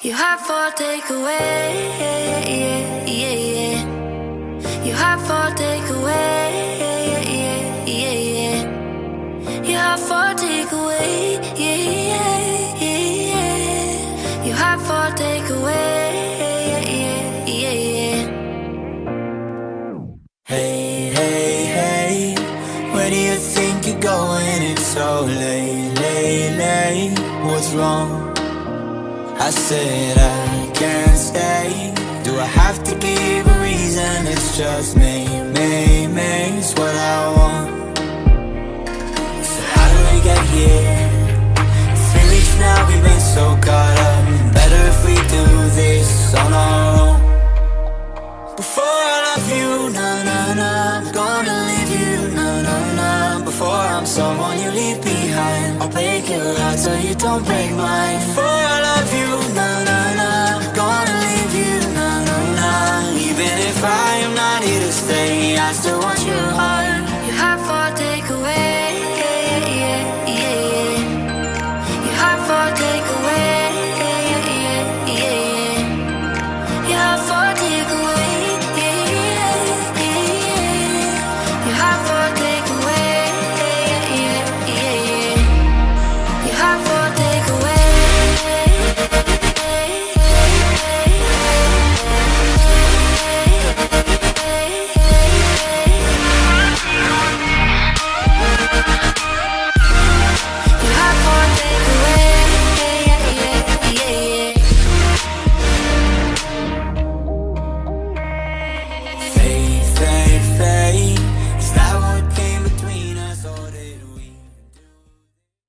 You have for takeaway, yeah, yeah, yeah, yeah. You have for takeaway, yeah, yeah, yeah, yeah. You have for takeaway, yeah, yeah, yeah, yeah. You have for takeaway, yeah, yeah, yeah, yeah. Hey, hey, hey, where do you think you're going? It's so late, late, late. What's wrong? I said I can't stay. Do I have to give a reason? It's just me, it's what I want. So how did we get here? 3 weeks now, we've been so caught up. Better if we do this on our own. Before I love you, nah, nah, nah, I'm gonna leave you, nah, nah, nah. Before I'm someone you leave behind, I'll break your heart so you don't break mine. Before I love you,